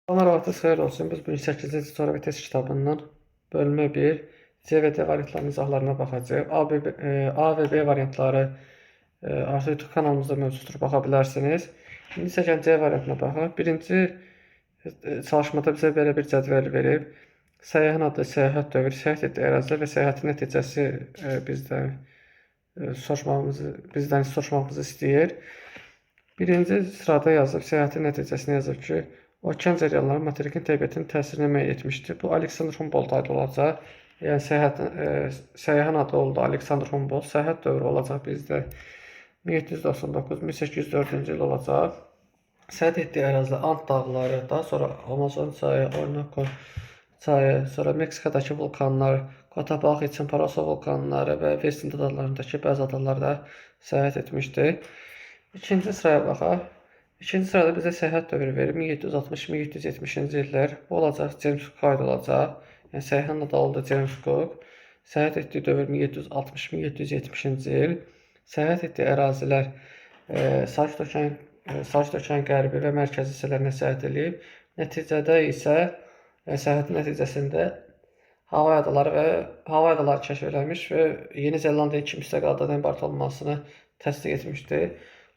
Onlar vaxtınız xeyir olsun. Biz bugün 8-ci coğrafi test kitabından bölmə 1 C və D variantlarının izahlarına baxacağıq. A və B variantları artıq YouTube kanalımızda mövcuddur, baxa bilərsiniz. İndi isə gəlin C variantına baxaq. Birinci çalışmada bizə belə bir cədvəl verib. Səyyahın adı, səyahət dövrü, səyahət etdiyi ərazilər və səyahətin nəticəsi bizdən soruşmamızı istəyir. Birinci sırada yazıb, səyahətin nəticəsini yazıb ki, okean cəryanları materikin təbiətin təsirini müəyyən etmişdir. Bu Alexander Humboldt adı olacaq. Yəni səyyahın adı oldu Alexander Humboldt. Səyahət dövrü olacaq bizdə 1799-1804-cü il olacaq. Səyahət etdiyi ərazilər Ant dağları, daha sonra Amazon çayı, Orinoco çayı, sonra Meksikadakı vulkanlar, Cotopaxi, Chimborazo vulkanları və Western adalarındakı bəzi adalarda səyahət etmişdir. İkinci sıraya baxaq. İkinci sırada bizə səyahət dövrü verir. 1760-1770-ci illər. Bu olacaq James Cook aid olacaq. Yəni səyyahın adı oldu James Cook. Səyahət etdiyi dövr 1760-1770-ci il. Səyahət etdiyi ərazilər Sakit Okean qərbi və mərkəzi hissələrinə səyahət edib. Nəticədə isə səyahətin nəticəsində hava adaları kəşf edilmiş və Yeni Zelandiya iki müstəqil adadan ibarət olmasını təsdiq etmişdir.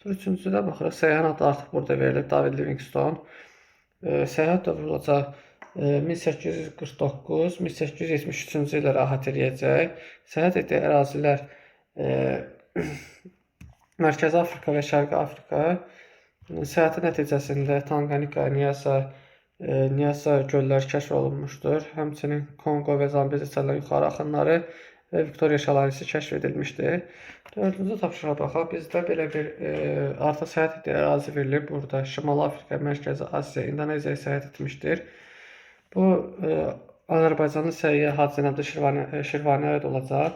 Üçüncüdə baxırıq, səyyahın adı artıq burada verilib, David Livingstone. Səyahət dövrü olacaq 1849-1873-cü illəri əhatə edəcək. Səyahət etdiyi ərazilər Mərkəzi Afrika və Şərqi Afrika. Səyahətin nəticəsində Tanganika, Nyasa gölləri kəşf olunmuşdur. Həmçinin Kongo və Zambiya çaylarının yuxarı axınları və Viktoriya şəlaləsi kəşf edilmişdir. Dördüncü tapşırığa baxaq. Bizdə belə bir artıq səyahət etdiyi ərazi verilib. Burada Şimali Afrika, Mərkəzi Asiya, İndoneziyaya səyahət etmişdir. Bu Azərbaycanın səyyah Hacı Zeynəbli Şirvaniyə aid olacaq.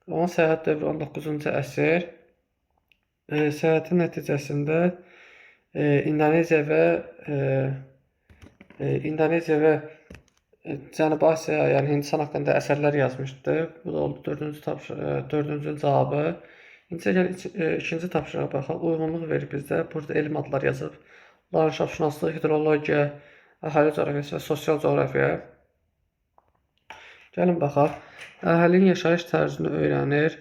Onun səyahət dövrü 19-cu əsr. Səyahətin nəticəsində İndoneziya və Cənubi Asiya, yəni Hindistan haqqında əsərlər yazmışdı. Bu da oldu dördüncü cavabı. İkinci tapşırığa baxaq. Uyğunluq verir bizdə. Burada elm adlar yazıb. Landşaftsşünaslıq, hidrologiya, əhali coğrafiyası və sosial coğrafiya. Gəlin baxaq. Əhalinin yaşayış tərzini öyrənir.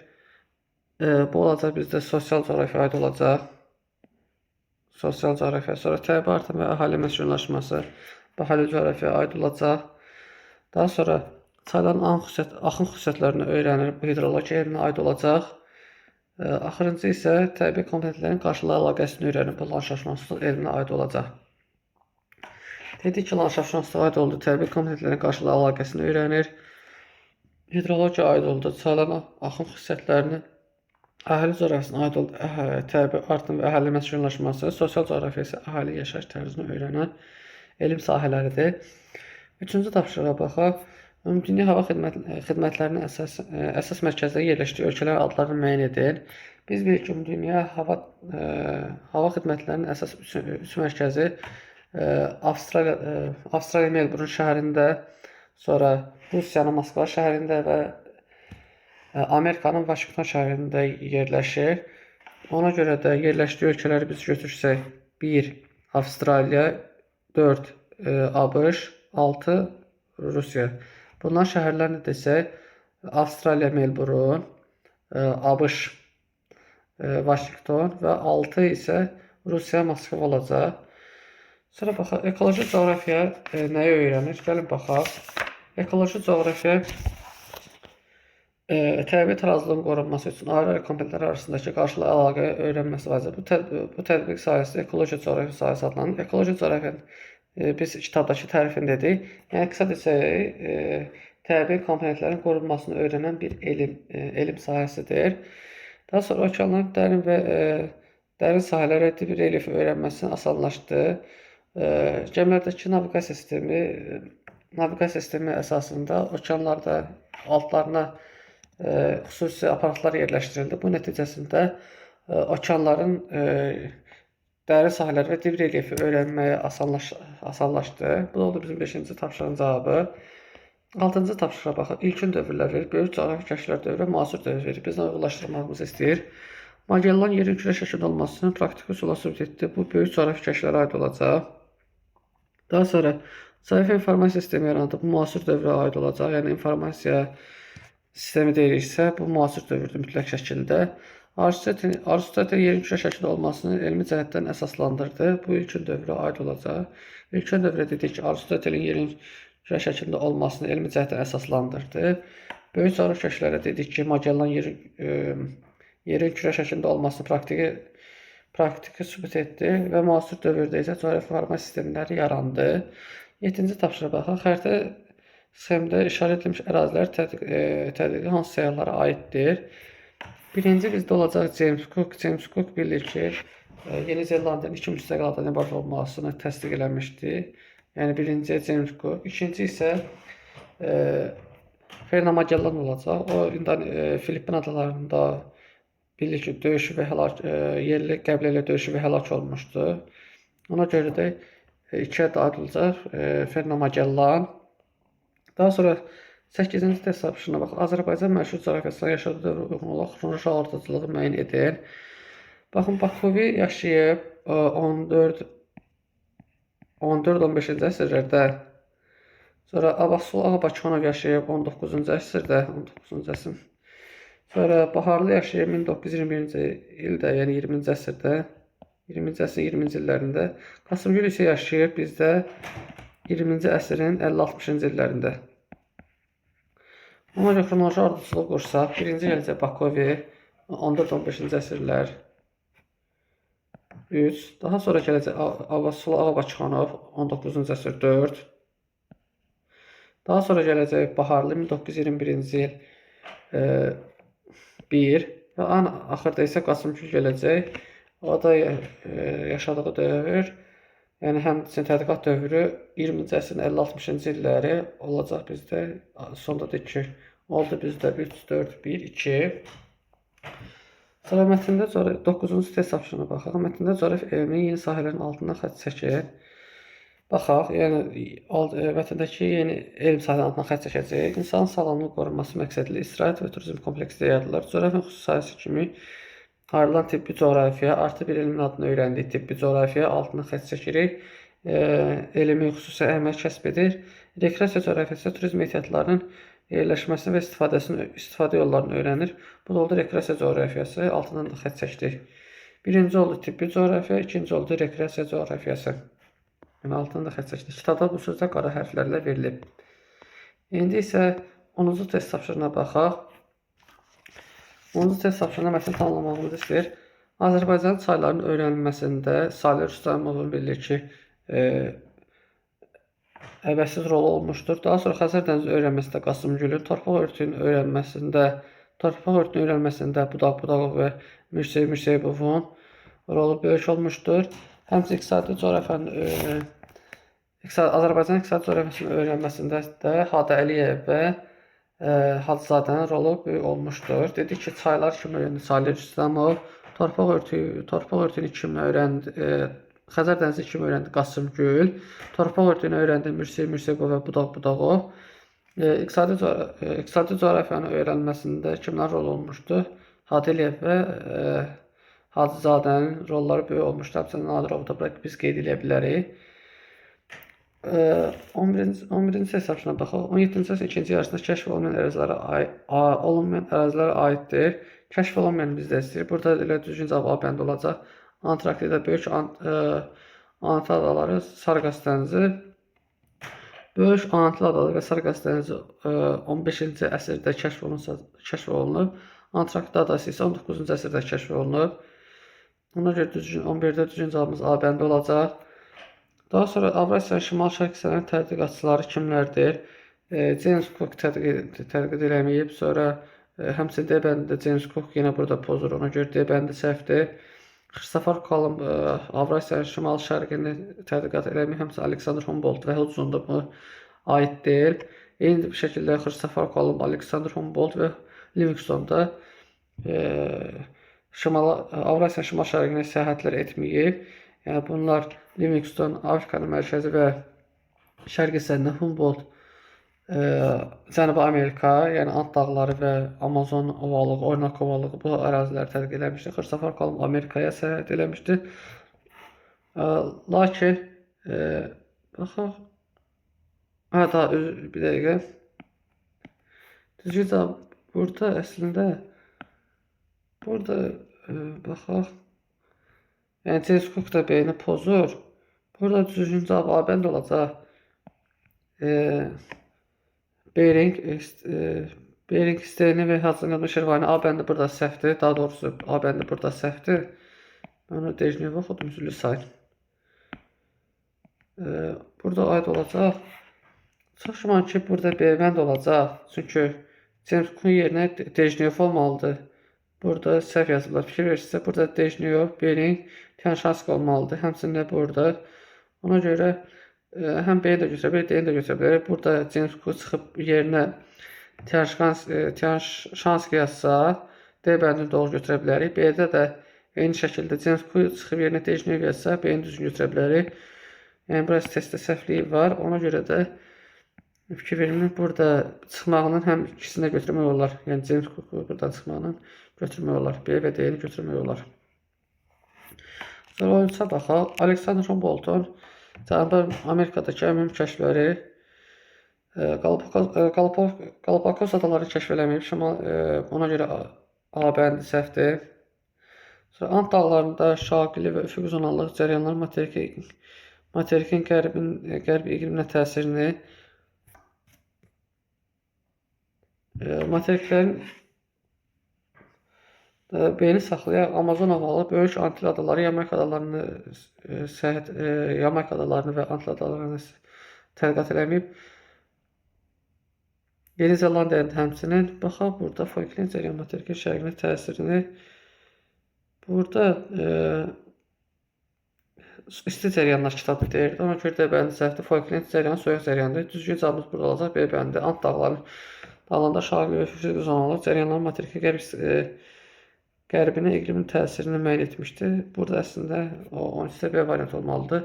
Bu olacaq bizdə sosial coğrafiya aid olacaq. Sosial coğrafiya, sonra təbii artım və əhali məskunlaşması əhali coğrafiyaya aid olacaq. Daha sonra çayların axın xüsusiyyətlərini öyrənir. Bu hidrologiya elminə aid olacaq. Axırıncı isə təbii komponentlərin qarşılıqlı əlaqəsini öyrənir. Bu landşaftsşünaslıq elminə aid olacaq. Dedik ki, landşaftsşünaslıq aid oldu. Təbii komponentlərin qarşılıqlı əlaqəsini öyrənir. Hidrologiya aid oldu. Çayların axın xüsusiyyətlərini, əhali coğrafiyasına aid oldu. Təbii artım və əhali məskunlaşması. Sosial coğrafiya isə əhali yaşayış tərzini öyrənən elm sahələridir. Üçüncü tapşırığa baxaq. Ümumdünya hava xidmətlərinin əsas mərkəzləri yerləşdiyi ölkələr adlarını müəyyən edin. Biz bilirik ki, ümumdünya hava xidmətlərinin əsas üç mərkəzi Avstraliya Melbourne şəhərində, sonra Rusiyanın Moskva şəhərində və Amerikanın Vaşinqton şəhərində yerləşir. Ona görə də yerləşdiyi ölkələri biz götürsək 1. Avstraliya, 4. ABŞ, 6. Rusiya. Bunlar şəhərlər nə desək, Avstraliya Melbourne, ABŞ Vaşinqton və 6 isə Rusiya Moskva olacaq. Sonra baxaq, ekoloji coğrafiya nəyi öyrənir? Gəlin baxaq. Ekoloji coğrafiya təbii tarazlığın qorunması üçün ayrı-ayrı komponentlər arasındakı qarşılıqlı əlaqə öyrənməsi vacibdir. Bu tədqiq sahəsi ekoloji coğrafiya sahəsi adlanır. Ekoloji coğrafiyanın biz kitabdakı tərifini dedik. Yəni qısa desək, təbii komponentlərin qorunmasını öyrənən bir elm sahəsidir. Daha sonra okeanların dərin sahələrə dib relyefi öyrənməsi asanlaşdı. Gəmilərdəki naviqasiya sistemi əsasında okeanlarda altlarına xüsusi aparatlar yerləşdirildi. Bu nəticəsində okeanların dərin sahələr və dib relyefi öyrənməyə asanlaşdı. Bu da oldu bizim 5-ci tapşırığın cavabı. 6-cı tapşırığa baxaq. İlkin dövrlər verir. Böyük coğrafi kəşflər dövrü, müasir dövr verir. Bizdən uyğunlaşdırmağımızı istəyir. Magellan yerin kürə şəklində olmasının praktiki üsula sübut etdi. Bu böyük coğrafi kəşflərə aid olacaq. Daha sonra zayıf informasiya sistemi yaranıb, bu müasir dövrə aid olacaq. Yəni informasiya sistemi deyiriksə, bu müasir dövrdür mütləq şəkildə. Aristotel yerin küre şəklində olmasını elmi cəhətdən əsaslandırdı. Bu ilkin dövrə aid olacaq. İlkin dövrə dedik ki, Aristotelin yerin küre şəklində olmasını elmi cəhətdən əsaslandırdı. Böyük coğrafi köşklərə dedik ki, Magellan yerin küre şəklində olmasını praktiki sübut etdi və müasir dövrdə isə coğrafi informasiya sistemləri yarandı. 7-ci tapşırığa baxaq. Xəritə sxemdə işarə edilmiş ərazilər tədqiqi hansı səyyahlara aiddir? Birinci bizdə olacaq James Cook. James Cook bilir ki, Yeni Zelandiyanın 2 müstəqil ibarət olmasını təsdiq eləmişdi. Yəni birinci James Cook. İkinci isə Fernand Magellan olacaq. O Filippin adalarında bilir ki, döyüşü və yerli qəbilə ilə döyüşü və həlak olmuşdu. Ona görə də ikiyə aid olacaq Fernand Magellan. Daha sonra 8-ci test tapşırığına bax. Azərbaycan məşhur coğrafiyasına yaşadığı dövrə uyğun olaraq xronoloji ardıcılığı müəyyən edin. Baxın, Bakuvi yaşayıb 14-15-ci əsrlərdə. Sonra Abbaslı Ağa Bakıxanov yaşayıb 19-cu əsrdə, 19-cu əsr. Sonra Baharlı yaşayıb 1921-ci ildə, yəni 20-ci əsrdə, 20-ci əsrin 20-ci illərində. Qasımgül isə yaşayıb bizdə 20-ci əsrin 50-60-cı illərində. Ona görə xronoloji ardıcılıq qursaq, birinci gələcək Bakovi, 14-15-ci əsrlər 3. Daha sonra gələcək Abbaslı Ağa Bakıxanov, 19-cu əsr 4. Daha sonra gələcək Baharlı, 1921-ci il 1 və axırda isə Qasımgül gələcək. O da yaşadığı dövr, yəni həmçinin tədqiqat dövrü 20-ci əsrin 50-60-cı illəri olacaq bizdə. Sonda deyək ki, oldu bizdə 3, 4, 1, 2. Sonra mətndə 9-cu test tapşırığına baxaq. Mətndə coğrafi elmin yeni sahələrin altından xətt çəkin. Baxaq, yəni vətəndəki yeni elm sahələrinin altından xətt çəkəcək. İnsanın sağlamlığının qorunması məqsədilə istirahət və turizm kompleksi yaradılır. Coğrafiyanın xüsusi sahəsi kimi ayrılan tibbi coğrafiya, artı bir elmin adını öyrəndik. Tibbi coğrafiya altından xətt çəkirik. Elmi xüsusi əhəmiyyət kəsb edir. Rekreasiya coğrafiyası turizm ehtiyatlarının yerləşməsini və istifadə yollarını öyrənir. Bu da oldu rekreasiya coğrafiyası. Altından da xətt çəkdik. Birinci oldu tibbi coğrafiya, ikinci oldu rekreasiya coğrafiyası. Yəni altından da xətt çəkdik. Kitabda bu sözlər qara hərflərlə verilib. İndi isə 10-cu test tapşırığına baxaq. 10-cu test tapşırığında mətn tanımlamağımızı istəyir. Azərbaycan çaylarının öyrənilməsində Salih Rüstəmovun bilir ki, əvəzsiz rolu olmuşdur. Daha sonra Xəzər dənizi öyrənməsində Qasımgülün, torpaq örtüyünün öyrənməsində Budaq-Budaqov və Mirseyibovun rolu böyük olmuşdur. Həmçinin Azərbaycan iqtisadi coğrafiyasının öyrənməsində də Hadı Əliyev və Hacızadənin rolu böyük olmuşdur. Dedik ki, çaylar kimi öyrəndi Salih Rüstəmov, torpaq örtüyünü kimi öyrəndi, Xəzər dənizi kimi öyrəndi Qasımgül, torpaq örtüyünü öyrəndi Mirseyibov və Budaq-Budaqov. İqtisadi coğrafiyanın öyrənməsində kimlər rol olmuşdur? Hadı Əliyev və Hacızadənin rolları böyük olmuşdur. Həmçinin Nadirovu da biz qeyd edə bilərik. 11-ci test tapşırığına baxaq. 17-ci əsrin ikinci yarısında kəşf olunmayan ərazilərə aiddir. Kəşf olunmayan bizdə istəyir. Burada elə düzgün cavab A bəndi olacaq. Antarktida, Böyük Antil adaları, Sarqas dənizi. Böyük Antil adaları və Sarqas dənizi 15-ci əsrdə kəşf olunub. Antarktida adası isə 19-cu əsrdə kəşf olunub. Ona görə 11-də düzgün cavabımız A bəndi olacaq. Daha sonra Avrasiyanın şimal-şərq hissələrinin tədqiqatçıları kimlərdir? James Cook tədqiq eləməyib. Sonra həmçinin D bəndində James Cook yenə burada pozur. Ona görə D bəndi səhvdir. Xristofor Kolumb Avrasiyanın şimal-şərqini tədqiqat eləməyib. Həmçinin Alexander Humboldt və Hudson da buna aid deyil. Eyni bir şəkildə Xristofor Kolumb, Alexander Humboldt və Livingstone da Avrasiyanın şimal-şərqinə səyahətlər etməyib. Yəni bunlar Livingstone, Afrikanın mərkəzi və şərq hissəsində, Humboldt Cənubi Amerika, yəni Ant dağları və Amazon ovalığı, Orinoco ovalığı bu əraziləri tədqiq eləmişdir. Xristofor Kolumb Amerikaya səyahət eləmişdir. Lakin Baxaq. Ha, daha bir dəqiqə. Düzgün cavab burada əslində burada baxaq. Yəni James Cook da B-ni pozur. Burada düzgün cavab A bənd olacaq. Bering, Steni və Hacıqanlı Şirvani A bəndi burada səhvdir. Daha doğrusu A bəndi burada səhvdir. Mən onu Dejnev oxudum, üzülü say. Burada aid olacaq. Çox güman ki, burada B bənd olacaq. Çünki James Cook'un yerinə Dejnev olmalıdır. Burada səhv yazıblar. Fikir verirsə, burada Dejnev, Bering, Tianshanski olmalıdır. Həmçinin burada. Ona görə həm B-ni də götürə bilər, D-ni də götürə bilər. Burada James Cook çıxıb yerinə Tianshanski yazsa, D bəndini doğru götürə bilərik. B-də də eyni şəkildə James Cook çıxıb yerinə Dejnev yazsa, B-ni düzgün götürə bilərik. Yəni, burası testdə səhvliyi var. Ona görə də fikir verilmir. Burada çıxmağının həm ikisini də götürmək olar. Yəni, James Cook'u buradan çıxmağının götürmək olar. B və D-ni götürmək olar. Sonra oyuncuya baxaq. Alexander Humboldt'un Cənubi Amerikadakı ən mühüm kəşfləri Galapagos adalarını kəşf eləməyib. Ona görə A bəndi səhvdir. Sonra Ant dağlarında şaqili və üfüq uzunluq cərəyanlar materikin qərb iqliminə təsirini materiklərin B-ni saxlayaq. Amazon ovalı böyük Antil adaları, Yamayka adalarını və Antil adalarını tədqiqat eləməyib. Yeni Zelandiyanın həmçinin baxaq burada Falkland cərəyan materikin şərqinə təsirini. Burada isti cərəyanlar kitabı deyir. Ona görə də bəndi səhvdir. Falkland cərəyanı soyuq cərəyandır. Düzgün cavabımız burada olacaq. B bəndi. Ant dağlarında şaqili və üfüq uzunluq cərəyanlar materikin qərbinin iqlimin təsirini müəyyən etmişdir. Burada əslində 13-də B variant olmalıdır.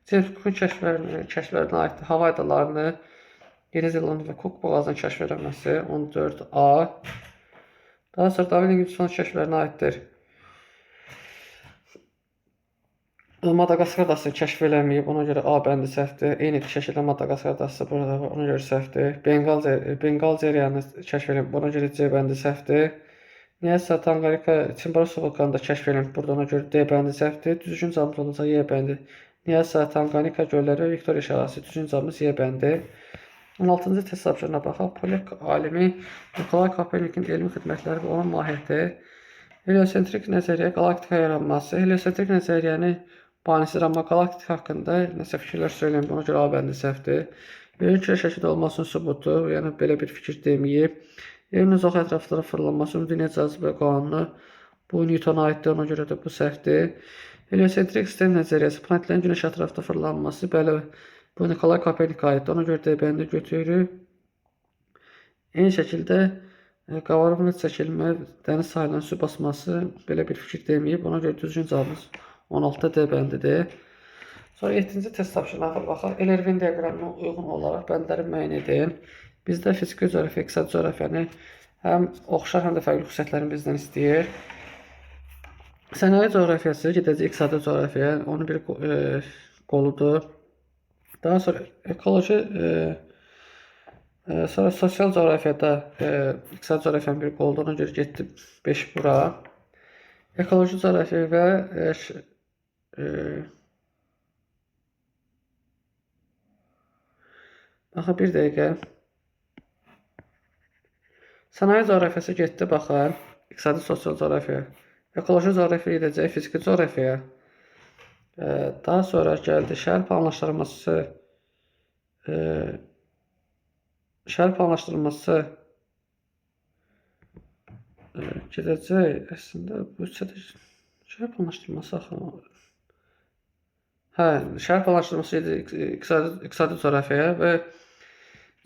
James Cook'un kəşflərinə aiddir. Hava adalarını, Yeni Zelandiya və Cook boğazının kəşf edilməsi 14A. Daha sonra Da Vinci Livingstone kəşflərinə aiddir. Madagaskar adasını kəşf eləməyib, ona görə A bəndi səhvdir. Eyni şəkildə Madagaskar adası burada var, ona görə səhvdir. Bengal cərəyanını kəşf edilib, ona görə C bəndi səhvdir. Niyəsə Tanqarika Çimborazo vulkanında kəşf edilib, burada ona görə D bəndi səhvdir. Düzgün cavabımız olacaq Y bəndi. Niyəsə Tanqarika gölləri və Viktoriya şəlalası düzgün cavabımız Y bəndi. 16-cı test tapşırığına baxaq. Polyak alimi Nikolay Kopernikin elmi xidmətləri və onun mahiyyəti. Heliosentrik nəzəriyyə, qalaktika yaranması. Heliosentrik nəzəriyyəni banisi amma galaktika haqqında nəsə fikirlər söyləyəm, ona görə A bəndi səhvdir. Yerin küre şəkildə olmasının sübutu, yəni belə bir fikir deməyib. Yerin uzaq ətraflara fırlanması, ümumdünya cazibə qanunu, bu Newtona aiddir, ona görə də bu səhvdir. Heliosentrik sistem nəzəriyyəsi, planetlərin günəş ətrafında fırlanması, bəli, bu Nikolay Kopernik aiddir, ona görə də bəndi götürürük. Eyni şəkildə qavarma çəkilmə, dəniz sahilinin su basması, belə bir fikir deməyib, ona görə düzgün cavabımız 16 D bəndidir. Sonra 7-ci test tapşırığına baxaq. Elervin diaqramına uyğun olaraq bəndləri müəyyən edin. Bizdə fiziki coğrafiya, iqtisadi coğrafiyanı həm oxşar, həm də fərqli xüsusiyyətlərini bizdən istəyir. Sənaye coğrafiyası gedəcək iqtisadi coğrafiyaya, onun bir qoludur. Daha sonra ekoloji, sonra sosial coğrafiyada iqtisadi coğrafiyanın bir qoludur, ona görə getdi 5 bura. Ekoloji coğrafiya və baxa bir dəqiqə. Sənaye coğrafiyası getdi, baxın, iqtisadi sosial coğrafiya. Ekoloji coğrafiya gedəcək, fiziki coğrafiya. Daha sonra gəldi şəhər planlaşdırılması. Şəhər planlaşdırılması gedəcək, əslində bu şəhər planlaşdırılması axı. Hə, şəhər planlaşdırılması iqtisadi coğrafiyaya və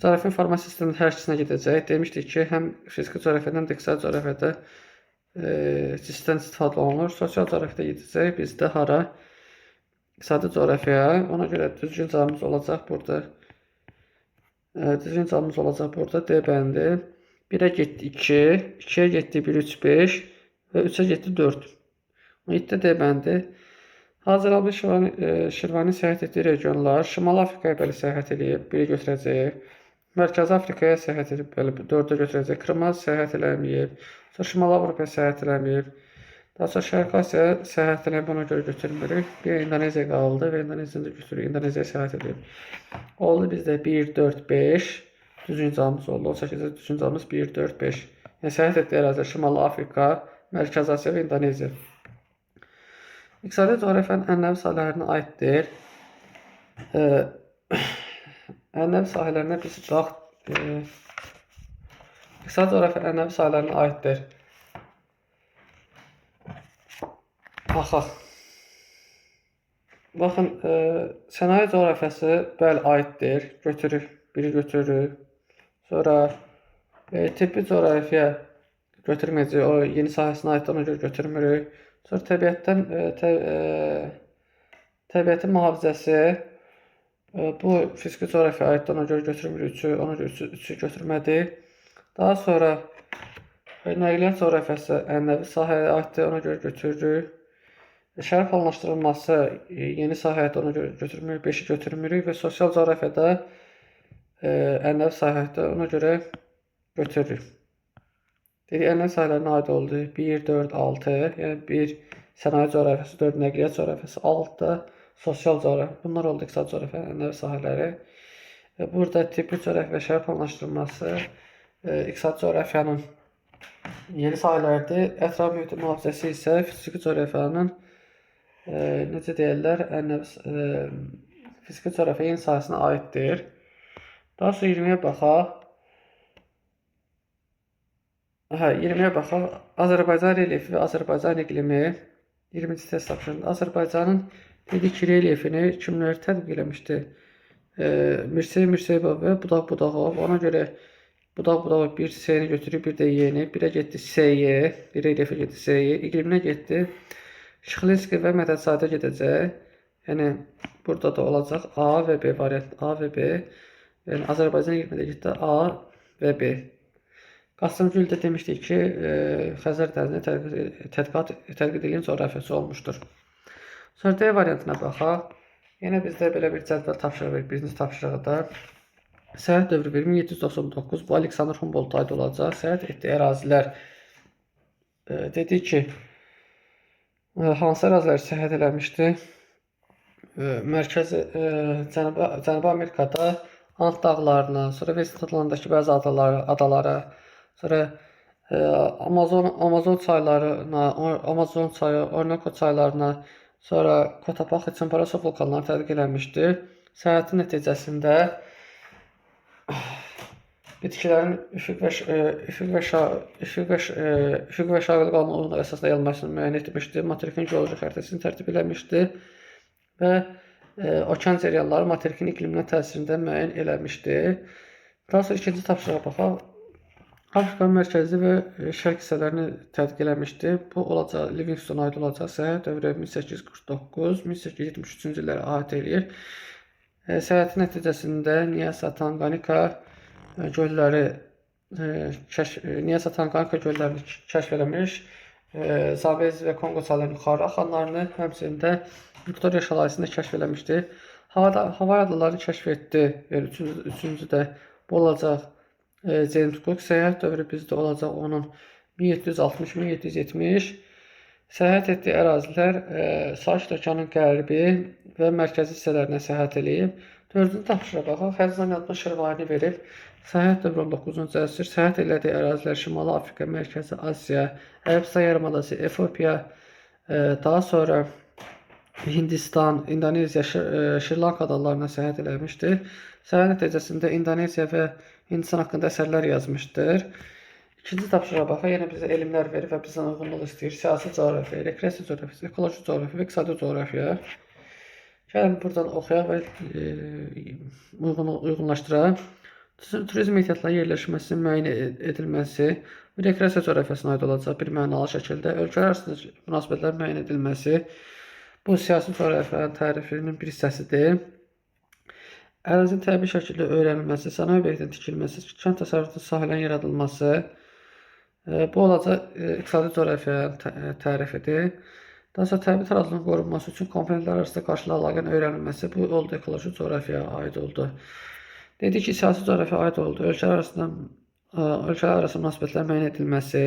coğrafiya informasiya sisteminin hər ikisinə gedəcək. Demişdik ki, həm fiziki coğrafiyada, həm də iqtisadi coğrafiyada sistemdən istifadə olunur. Sosial coğrafiyada gedəcək. Bizdə hara? İqtisadi coğrafiyaya. Ona görə düzgün cavabımız olacaq burada. Düzgün cavabımız olacaq burada. D bəndi. 1-ə getdi 2, 2-yə getdi 1, 3, 5 və 3-ə getdi 4. 7-də D bəndi. Hazırlanmış Şirvani səyahət etdiyi regionlar Şimali Afrikaya belə səyahət edib, biri götürəcək. Mərkəzi Afrikaya səyahət edib, belə 4-ə götürəcək. Krıma səyahət eləməyib. Sonra Şimali Avropaya səyahət eləməyib. Daha sonra Şərqi Asiyaya səyahət eləməyib, ona görə götürmürük. Bir İndoneziya qaldı və İndoneziyanı da götürürük. İndoneziyaya səyahət edib. Oldu bizdə 1, 4, 5. Düzgün cavabımız oldu. 18-də düzgün cavabımız 1, 4, 5. Yəni səyahət etdiyi ərazilər Şimali Afrika, Mərkəzi Asiya və İndoneziya. İqtisadi coğrafiyanın ənənəvi sahələrinə aiddir. Ənənəvi sahələrinə biz İqtisadi coğrafiyanın ənənəvi sahələrinə aiddir. Baxaq. Baxın, sənaye coğrafiyası bəli aiddir. Götürürük, biri götürürük. Sonra tibbi coğrafiya götürməyəcək, o yeni sahəsinə aiddir, ona görə götürmürük. Sonra təbiətin mühafizəsi, bu fiziki coğrafiyaya aiddir, ona görə götürmürük, ona görə 3'ü götürmədik. Daha sonra nəqliyyat coğrafiyası ənənəvi sahəyə aiddir, ona görə götürürük. Şəhər planlaşdırılması yeni sahədir, ona görə götürmürük, 5'i götürmürük və sosial coğrafiyada ənənəvi sahədir, ona görə götürürük. Dedik, ənənəvi sahələrinə aid oldu 1, 4, 6, yəni 1 sənaye coğrafiyası, 4 nəqliyyat coğrafiyası, 6 da sosial coğrafiya. Bunlar oldu iqtisadi coğrafiyanın ənənəvi sahələri. Burada tibbi coğrafiya və şəhər planlaşdırılması iqtisadi coğrafiyanın yeni sahələrdir. Ətraf mühitin mühafizəsi isə fiziki coğrafiyanın necə deyirlər, fiziki coğrafiya yeni sahəsinə aiddir. Daha sonra 20'yə baxaq. 20'yə baxaq. Azərbaycan relyefi və Azərbaycan iqlimi 20-ci test tapşırığında Azərbaycanın dedik ki, relyefini kimlər tətbiq eləmişdi? Mirsəy Mirsəyibov və Budaq Budaqov. Ona görə Budaq Budaqov bir S-ni götürüb, bir də Y-ni. Birə getdi S-yə, bir relyefə getdi S-yə. İqliminə getdi. Şıxlinski və Mədədzadə gedəcək. Yəni, burada da olacaq A və B variant. A və B. Yəni, Azərbaycan iqlimində getdi A və B. Qasımgül də demişdik ki, Xəzər dənizində tədqiq edilən coğrafiyası olmuşdur. Sonra D variantına baxaq. Yenə bizdə belə bir cədvəl tapşırıq verir, birinci tapşırıqda. Səyahət dövrü 1799, bu Aleksandr Humboldt aid olacaq. Səyahət etdiyi ərazilər dedik ki, hansı ərazilər səyahət eləmişdi? Mərkəzi Cənubi Amerikada Ant dağlarına, sonra West Atlantikdəki bəzi adalara, sonra Amazon çaylarına, Amazon çayı, Orinoco çaylarına, sonra Cotopaxi, Chimborazo vulkanlarını tədqiq eləmişdi. Səyahətin nəticəsində bitkilərin üfüq və şaqili qanunu əsasında yayılmasını müəyyən etmişdi. Materikin geoloji xəritəsini tərtib eləmişdi və okean cəryanları materikin iqliminə təsirində müəyyən eləmişdi. Daha sonra ikinci tapşırığa baxaq. Afrikanın mərkəzi və şərq hissələrini tədqiq eləmişdi. Bu olacaq, Livingstona aid olacaq. Səyahət dövrü 1849-1873-cü illərə aid eləyir. Səyahətin nəticəsində Nyasa, Tanganika göllərini kəşf eləmiş. Zambezi və Kongo çaylarının yuxarı axanlarını, həmçinin də Viktoriya şəlaitəsində kəşf eləmişdi. Hava adalarını kəşf etdi. Yəni, üçüncü də bu olacaq James Cook. Səyahət dövrü bizdə olacaq onun 1760-1770. Səyahət etdiyi ərazilər Sakit Okeanın qərbi və mərkəzi hissələrinə səyahət eləyib. Dördüncü tapşırığa baxaq. Xəzər adına Şirvani verib. Səyahət dövrü 19-cu əsr. Səyahət elədiyi ərazilər Şimali Afrika, Mərkəzi Asiya, Ərəbistan yarımadası, Efiopiya, daha sonra Hindistan, İndoneziya, Şri-Lanka adalarına səyahət eləmişdir. Səyahət nəticəsində İndoneziya və Hindistan haqqında əsərlər yazmışdır. İkinci tapşırığa baxaq. Yenə bizə elmlər verir və bizdən uyğunluq istəyir. Siyasi coğrafiya, rekreasiya coğrafiyası, ekoloji coğrafiya və iqtisadi coğrafiya. Gəlin buradan oxuyaq və uyğunlaşdıraq. Turizm ehtiyatlarının yerləşməsi, müəyyən edilməsi, rekreasiya coğrafiyasına aid olacaq bir mənalı şəkildə. Ölkələr arasında münasibətlərin müəyyən edilməsi, bu siyasi coğrafiyanın tərifinin bir hissəsidir. Ərazinin təbii şəkildə öyrənilməsi, sənaye obyektinin tikilməsi, kənd təsərrüfatı sahələrin yaradılması, bu olacaq iqtisadi coğrafiyanın tərifidir. Daha sonra təbii tarazlığın qorunması üçün komponentlər arasında qarşılıqlı əlaqənin öyrənilməsi bu oldu ekoloji coğrafiyaya aid oldu. Dedik ki, siyasi coğrafiyaya aid oldu. Ölkələr arası münasibətlərin müəyyən edilməsi,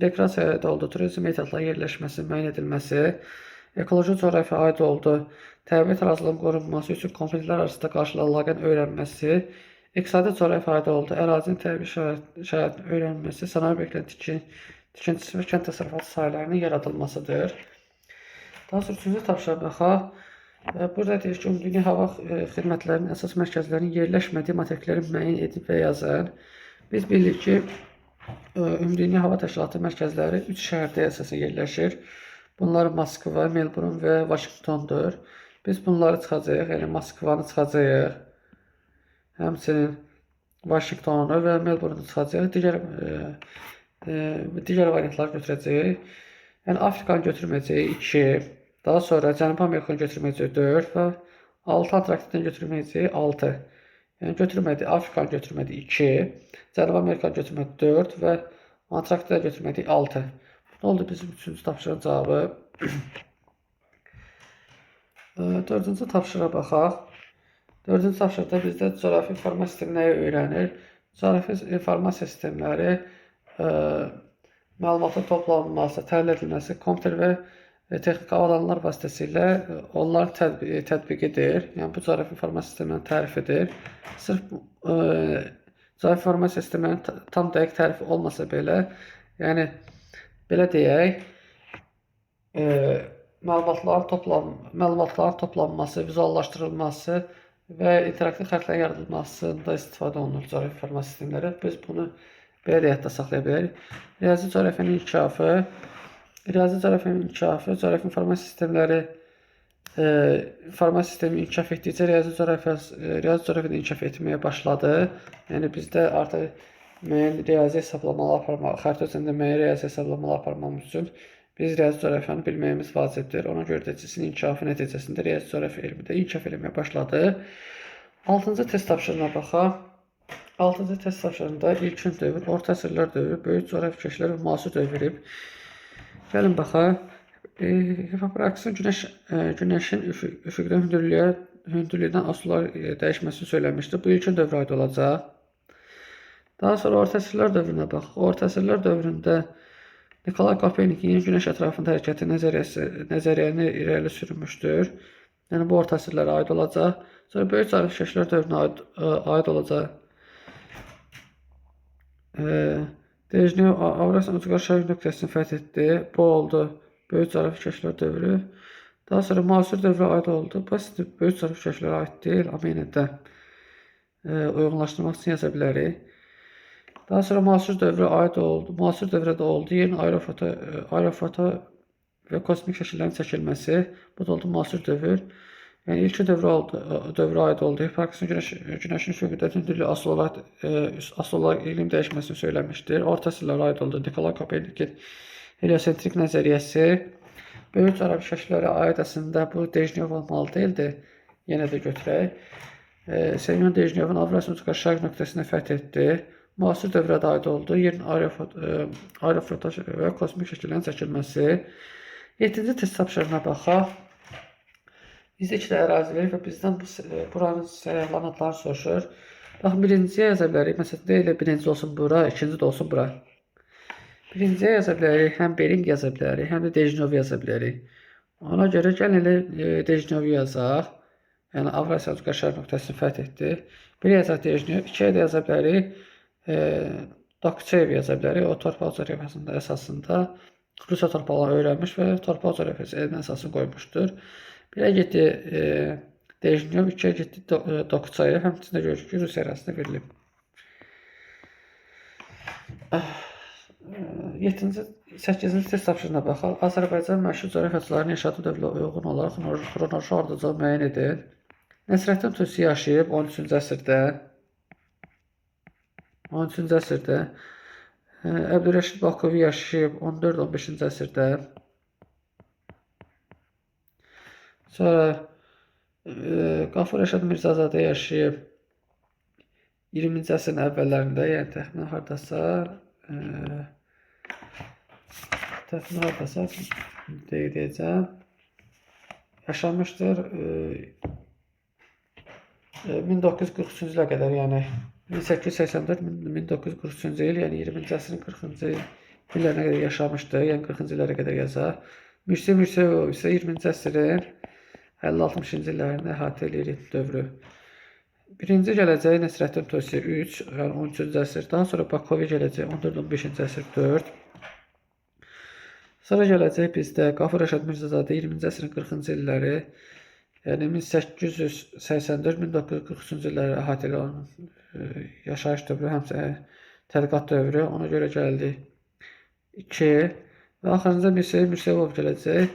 rekreasiyaya aid oldu. Turizm ehtiyatların yerləşməsi, müəyyən edilməsi, ekoloji coğrafiyaya aid oldu. Təbii tarazlığın qorunması üçün komponentlər arasında qarşılıqlı əlaqənin öyrənilməsi, iqtisadi coğrafiyaya aid oldu. Ərazinin təbii şəraitinin öyrənilməsi, sənaye obyektlərinin tikintisi və kənd təsərrüfatı sahələrinin yaradılmasıdır. Daha sonra üçüncü tapşırığa baxaq. Burada deyir ki, ümumdünya hava xidmətlərinin əsas mərkəzlərinin yerləşmədiyi materikləri müəyyən edib və yazın. Biz bilirik ki, ümumdünya hava təşkilatı mərkəzləri 3 şəhərdə əsasən yerləşir. Bunlar Moskva, Melbourne və Vaşinqtondur. Biz bunları çıxacağıq, yəni Moskvanı çıxacağıq. Həmçinin Vaşinqtonu və Melbourne çıxacağıq. Digər variantları götürəcəyik. Yəni Afrikanı götürməyəcəyik 2. Daha sonra Cənubi Amerikanı götürməyəcəyik 4 və 6 Antarktidini götürməyəcəyik 6. Yəni götürmədik, Afrikanı götürmədik 2, Cənubi Amerikanı götürmədik 4 və Antarktidini götürmədik 6. Nə oldu bizim 3-cü tapşırığın cavabı? 4-cü tapşırığa baxaq. 4-cü tapşırıqda bizdə coğrafi informasiya sistemi nəyi öyrənir? Coğrafi informasiya sistemləri məlumatın toplanması, təhlil edilməsi, kompüter və texniki avadanlıqlar vasitəsilə onların tətbiqidir. Yəni bu coğrafi informasiya sisteminin tərifidir. Sırf coğrafi informasiya sisteminin tam dəqiq tərifi olmasa belə, yəni belə deyək, məlumatların toplanması, vizuallaşdırılması və interaktiv xəritələrin yaradılmasında istifadə olunur coğrafi informasiya sistemləri. Biz bunu belə də yadda saxlaya bilərik. Riyazi coğrafiyanın inkişafı, coğrafi informasiya sistemləri informasiya sistemi inkişaf etdikcə riyazi coğrafiyada inkişaf etməyə başladı. Yəni bizdə artıq müəyyən riyazi hesablamalar aparmaq, xəritə üzərində müəyyən riyazi hesablamalar aparmamız üçün biz riyazi coğrafiyanı bilməyimiz vacibdir. Ona görə də sizin inkişafı nəticəsində riyazi coğrafiya elmi də inkişaf etməyə başladı. 6-cı test tapşırığına baxaq. 6-cı test tapşırığında ilkin dövr, orta əsrlər dövrü, böyük coğrafi keşişlər və müasir dövr verib. Gəlin baxaq. Hipopraksisin günəşin üfüqdən hündürlükdən asılar dəyişməsini söyləmişdi. Bu ilkin dövrə aid olacaq. Daha sonra orta əsrlər dövrünə baxaq. Orta əsrlər dövründə Nikolay Kopernikin günəş ətrafında hərəkəti nəzəriyyəni irəli sürmüşdür. Yəni bu orta əsrlərə aid olacaq. Sonra böyük coğrafi keşişlər dövrünə aid olacaq. Dejnev Avrasiyanın ucqar şərq nöqtəsini fəth etdi. Bu oldu böyük coğrafi keşişlər dövrü. Daha sonra müasir dövrə aid oldu. Bu böyük coğrafi keşişlərə aid deyil, amma yenə də uyğunlaşdırmaq üçün yaza bilərik. Daha sonra müasir dövrə aid oldu. Müasir dövrədə oldu yeni aerofoto və kosmik şəkillərin çəkilməsi. Bu da oldu müasir dövr. Yəni ilkin dövrə aid oldu. Hipopraksisin günəşin üfüqündə hündürlüyü asılı olaraq iqlim dəyişməsini söyləmişdir. Orta əsrlərə aid oldu. Nikolay Kopernikin heliosentrik nəzəriyyəsi. Böyük coğrafi keşişlərə aid əslində bu Dejnev olmalı deyildi. Yenə də götürək. Semyon Dejnevin Avrasiyanın ucqar şərq nöqtəsini fəth etdi. Müasir dövrə də aid oldu. Yerin aerofoto və kosmik şəkillərin çəkilməsi. 7-ci test tapşırığına baxaq. Bizdə 2 də ərazi verir və bizdən buranın səyyahların adları soruşur. Baxın, birinciyə yaza bilərik. Məsələn, deyil, birinci olsun bura, ikinci də olsun bura. Birinciyə yaza bilərik, həm Bering yaza bilərik, həm də Dejnev yaza bilərik. Ona görə gəlin elə Dejnevi yazaq. Yəni Avrasiyanın ucqar şərq nöqtəsini fəth etdi. 1 yazaq Dejnev, 2-yə də yaza bilərik. Dokçev yaza bilərik. O torpaq coğrafiyasında əsasında Rusiya torpaqlarını öyrənmiş və torpaq coğrafiyası elmin əsasını qoymuşdur. 1-ə getdi Dejnev, 2-yə getdi Dokçev. Həmçində görürük ki, Rusiya ərazisində verilib. 8-ci test tapşırığına baxaq. Azərbaycan məşhur coğrafiyaçıların yaşadığı dövrlə uyğun olaraq xronoloji ardıcıl müəyyən edin. Nəsrəddin Tusi yaşayıb 13-cü əsrdə. 13-cü əsrdə. Əbdürrəşid Bakovi yaşayıb 14-15-ci əsrdə. Sonra Qafur Rəşad Mirzazadə yaşayıb 20-ci əsrin əvvəllərində, yəni təxminən hardasa Təsmin haradasa deyəcəm. Yaşamışdır 1943-cü ilə qədər, yəni 1884-1943-cü il, yəni 20-ci əsrin 40-cı illərinə qədər yaşamışdır, yəni 40-cı illərə qədər yazar. Mirsəy Mirsəyevov isə 20-ci əsrin 50-60-cı illərini əhatə edir dövrü. Birinci gələcək Nəsrəddin Tusi 3, yəni 13-cü əsr. Daha sonra Bakovi gələcək 14-15-ci əsr 4. Sonra gələcək bizdə Qafur Rəşad Mirzəzadə 20-ci əsrin 40-cı illəri, yəni 1884-1943-cü illəri əhatə edən yaşayış dövrü, həmçinin tədqiqat dövrü. Ona görə gəldi 2. Və axırıncı Mirsəy Mirsəyevov gələcək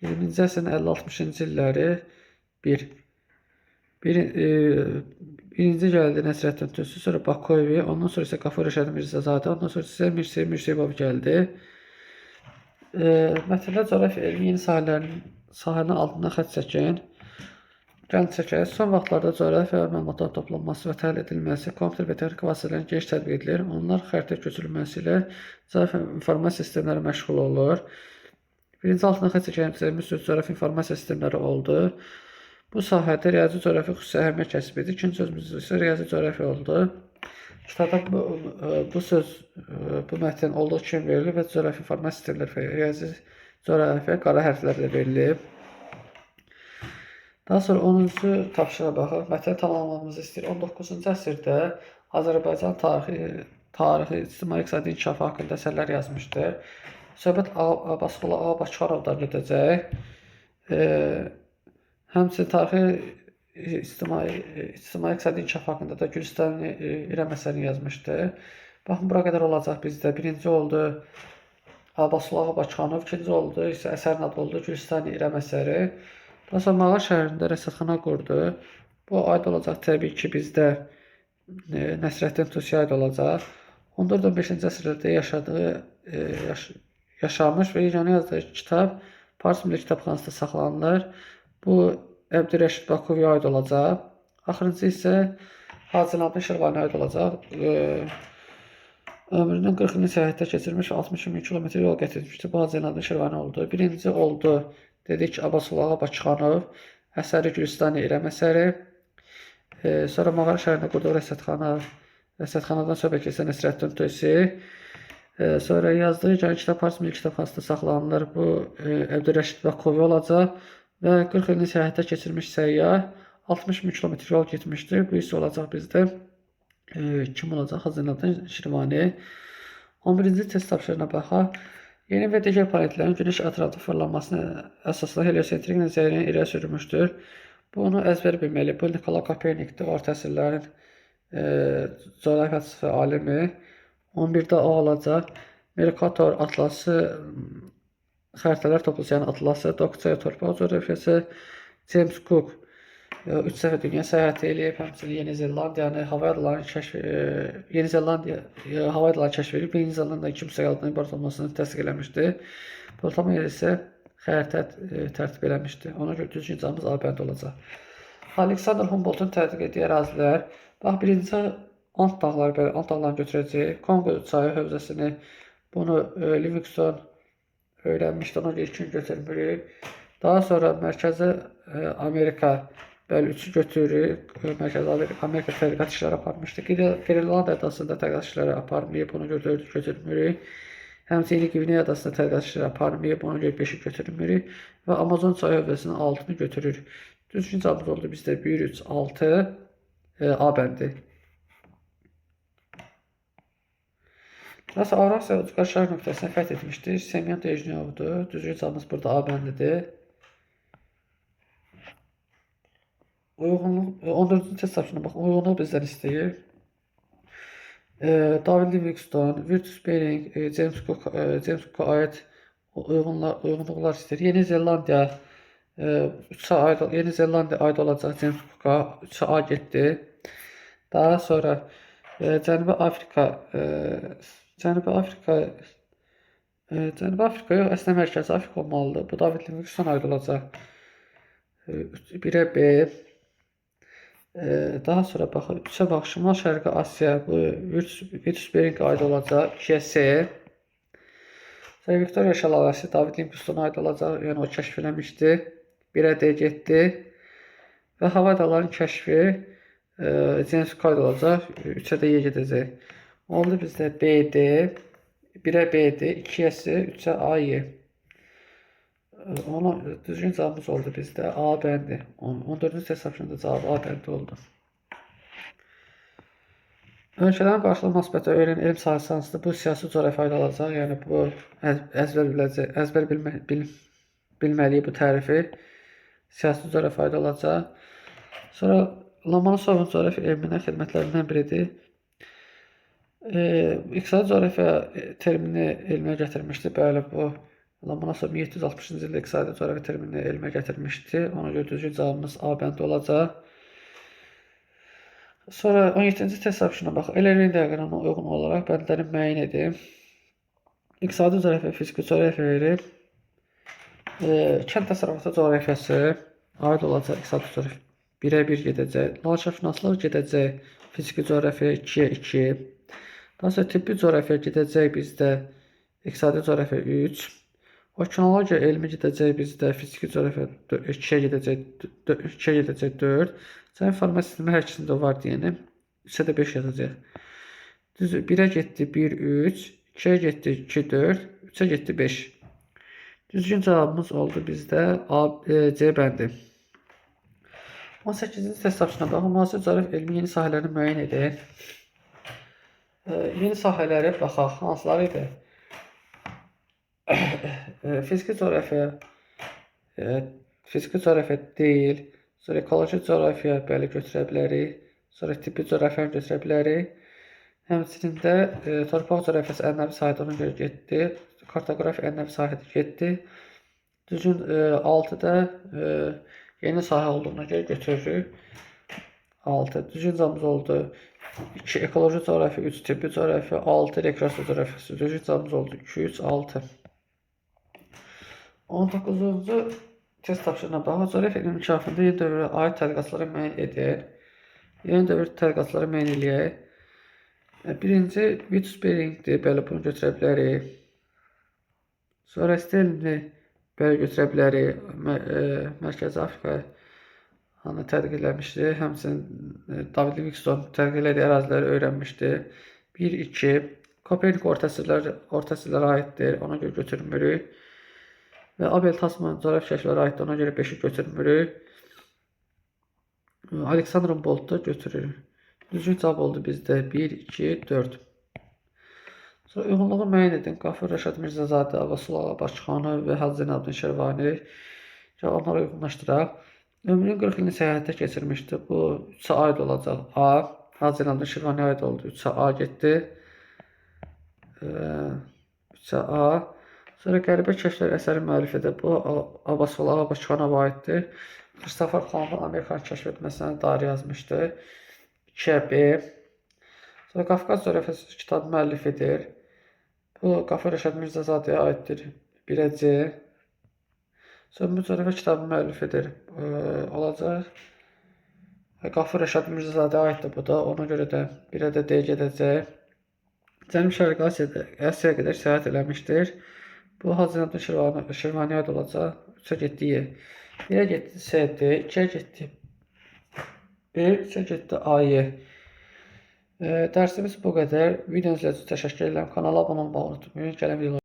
20-ci əsrin 50-60-cı illəri 1. Birinci gəldi Nəsrəddin Tusi, sonra Bakovi, ondan sonra isə Qafur Rəşad Mirzəzadə, ondan sonra isə Mirsəy Mirsəyevov gəldi. Mətndə coğrafiya elmi yeni sahənin altından xətt çəkin. Gəlin çəkək. Son vaxtlarda coğrafiya məlumatların toplanması və təhlil edilməsi, kompüter və texniki vasitələrin geniş tətbiq edilir. Onlar xəritə köçürülməsi ilə coğrafiya informasiya sistemləri məşğul olur. Birinci altından xətt çəkəcəyimiz söz coğrafiya informasiya sistemləri oldu. Bu sahədə riyazi coğrafiya xüsusi əhəmiyyət kəsb edir. İkinci sözümüz isə riyazi coğrafiya oldu. Kitabda bu söz, bu mətn olduğu kimi verilir və coğrafiya informasiya sistemləri və riyazi coğrafiya qara hərflərlə verilib. Daha sonra 10-cu tapşırığa baxaq. Mətni tamamlamamızı istəyir. 19-cu əsrdə Azərbaycan tarixi, ictimai-iqtisadi inkişafı haqqında əsərlər yazmışdır. Söhbət Abbasqulu Ağa Bakıxanovdan gedəcək. Həmçinin tarixi ictimai-iqtisadi inkişaf haqqında da Gülüstan İrəm əsərini yazmışdır. Baxın, bura qədər olacaq bizdə. Birinci oldu Abbasqulu Ağa Bakıxanov, ikinci oldu isə əsərin adı oldu Gülüstan İrəm əsəri. Daha sonra Mağar şəhərində rəsədxana qurdu. Bu aid olacaq təbii ki bizdə Nəsrəddin Tusiyə aid olacaq. 14-15-ci əsrlərdə yaşamış və yeganə yazdığı kitab Fars Milli Kitabxanasında saxlanılır. Bu Əbdürrəşid Bakoviyə aid olacaq. Axırıncı isə Hacı Zeynalabdin Şirvaniyə aid olacaq. Ömrünün 40 ilini səyahətdə keçirmiş və 60.000 kilometr yol gətirmişdir. Bu Hacı Zeynalabdin Şirvani oldu. Birinci oldu, dedik, Abbasqulu Ağa Bakıxanov, əsəri Gülüstan İrəm əsəri. Sonra Mağar şəhərində qurduğu rəsədxanadan söhbət keçən Nəsrəddin Tusi. Sonra yazdığı yeganə kitab Fars Milli Kitabxanasında saxlanılır. Bu Əbdürrəşid Bakovi olacaq. Və 40 ilini səyahətdə keçirmiş səyyah 60.000 kilometr yol getmişdir. Bu isə olacaq bizdə kim olacaq? Hacı Zeynalabdin Şirvani. 11-ci test tapşırığına baxaq. Yeni və digər planetlərin günəş ətrafında fırlanmasına əsaslı heliosentrik nəzəriyyəni irəli sürmüşdür. Bunu əzbər bilməli. Bu Nikolay Kopernikdir, orta əsrlərin coğrafiyaçısı və alimi. 11-də O olacaq. Mercator atlası, xəritələr toplusu, yəni atlası, Dokçaya torpaq coğrafiyası, James Cook 3 səfər dünya səyahəti eləyib, həmçinin Yeni Zelandiyanı hava adalarını kəşf edib, Yeni Zelandiyada 2 müstəqillikdən ibarət olmasını təsdiq eləmişdir. Poltamiya isə xəritə tərtib eləmişdir. Ona görə düzgün cavabımız A bəndi olacaq. Alexander Humboldtun tədqiq etdiyi ərazilər. Bax, birinci Ant dağlarını götürəcək. Kongo çayı hövzəsini, bunu Livingston öyrənmişdi, ona görə 2 gün götürmürük. Daha sonra Mərkəzi Amerika, bəli, 3-ü götürürük. Mərkəzi Amerika tədqiqat işləri aparmışdı. Qrenland adasında tədqiqat işləri aparmayıb, ona görə 4-ü götürmürük. Həmçinin Qviney adasında tədqiqat işləri aparmayıb, ona görə 5-i götürmürük. Və Amazon çayı hövzəsinin 6-ını götürürük. Düzgün cavabımız oldu bizdə 1, 3, 6 A bəndi. Nasıl Avrasiya ucqar şərq nöqtəsini fəth etmişdir? Semyon Dejnyovdur. Düzgün cavabımız burada A bəndidir. 14-cü test tapşırığına baxın, uyğunluq bizdən istəyir. David Livingstone, Vitus Bering, James Cook'a aid uyğunluqlar istəyir. Yeni Zelandiya aid olacaq James Cook'a 3-ə A getdi. Daha sonra Cənubi Afrika yox, əslində Mərkəzi Afrika olmalıdır. Bu David Livingstone aid olacaq 1-ə B. Daha sonra baxın, 3-ə bax, Şimal Şərqi Asiya, bu Vitus Bering aid olacaq 2-ə C. Sonra Viktoriya şəlaləsi David Livingstona aid olacaq. Yəni o kəşf eləmişdi. 1-ə D getdi. Və hava adalarının kəşfi James Cook aid olacaq. 3-ə də Y gedəcək. Oldu bizdə BD, 1-ə BD, 2-yə S, 3-ə AY. Ona düzgün cavabımız oldu bizdə A bəndi. 14-cü test tapşırığında cavab A bəndi oldu. Ölkələrin qarşılıqlı münasibətə öyrənən elm sahəsi hansıdır? Bu siyasi coğrafiya aid olacaq. Yəni bu əzbər bilməliyik bu tərifi. Siyasi coğrafiya aid olacaq. Sonra Lomonosovun coğrafiya elminə xidmətlərindən biridir. İqtisadi coğrafiya termini elmə gətirmişdi. Bəli, bu Lomonosov 1760-cı ildə iqtisadi coğrafiya terminini elmə gətirmişdi. Ona görə düzgün cavabımız A bəndi olacaq. Sonra 17-ci test tapşırığına bax. Ellerin diaqramına uyğun olaraq bəndləri müəyyən edin. İqtisadi coğrafiya, fiziki coğrafiya verir. Kənd təsərrüfatı coğrafiyası aid olacaq iqtisadi coğrafiya 1-ə 1 gedəcək. Landşaft şünaslıq gedəcək fiziki coğrafiya 2-yə 2. Daha sonra tibbi coğrafiya gedəcək bizdə iqtisadi coğrafiya 3. Okeanologiya elmi gedəcək bizdə fiziki coğrafiya 2-yə gedəcək 4. Cəmi informasiya sistemi hər ikisində var deyənim. 3-ə də 5 yazacaq. Düz 1-ə getdi 1, 3. 2-yə getdi 2, 4. 3-ə getdi 5. Düzgün cavabımız oldu bizdə C bəndi. 18-ci test tapşırığına baxın. Müasir coğrafiya elmi yeni sahələrini müəyyən edin. Yeni sahələri baxaq. Hansıları idi? Fiziki coğrafiya deyil. Sonra ekoloji coğrafiya bəli götürə bilərik. Sonra tibbi coğrafiyanı götürə bilərik. Həmçinin də torpaq coğrafiyası ənənəvi sahədə ona görə getdi. Kartoqrafiya ənənəvi sahədə getdi. Düzgün 6-da yeni sahə olduğuna görə götürürük. 6. Düzgün cavabımız oldu. 2 ekoloji coğrafiya, 3 tibbi coğrafiya, 6 rekreasiya coğrafiyası. Düzgün cavabımız oldu. 2, 3, 6. 19-cu test tapşırığına baxın. Coğrafiya elmi inkişafında yeni dövrə aid tədqiqatları müəyyən edin. Yeni dövr tədqiqatları müəyyən edək. Birinci Vitus Beringdir. Belə bunu götürə bilərik. Sonra Stellini belə götürə bilərik. Mərkəzi Afrika tədqiq eləmişdi. Həmçinin David Livingstone tədqiq elədiyi əraziləri öyrənmişdi. 1, 2. Kopernik orta əsrlərə aiddir. Ona görə götürmürük. Və Abel Tasman coğrafiya kəşflərə aiddir. Ona görə 5-i götürmürük. Aleksandr Bolt da götürürük. Düzgün cavab oldu bizdə 1, 2, 4. Sonra uyğunluğu müəyyən edin. Qafur Rəşad Mirzəzadə, Abbasül Ağa Başxanov və Hacı Zeynalabdin Şirvani cavabları uyğunlaşdıraq. Ömrünün 40 ilini səyahətdə keçirmişdi. Bu 3-ə aid olacaq. A. Hacı Zeynalabdin Şirvani aid oldu. 3-ə A getdi. 3-ə A. Sonra qəribə kəşflər əsəri müəllifidir. Bu Abbasül Ağa Başxanov aiddir. Christopher Columbus'un Amerikanı kəşf etməsinə dair yazmışdı. 2-ə B. Sonra Qafqaz coğrafiyası kitabı müəllifidir. Bu Qafur Rəşad Mirzəzadəyə aiddir. 1-ə C. Sonra bu coğrafiya kitabı müəllifidir. Olacaq. Qafur Rəşad Mirzəzadəyə aiddir bu da. Ona görə də 1-ə də D gedəcək. Cənubi Şərqi Asiyaya qədər səyahət eləmişdir. Bu Hacı Zeynalabdin Şirvaniyə aid olacaq. 3-ə getdi Y. 1-ə getdi S, D, 2-ə getdi B, 3-ə getdi A, Y. Dərsimiz bu qədər. Videonuz üçün təşəkkür edirəm. Kanala abunə olmağı unutmayın. Gələn videolar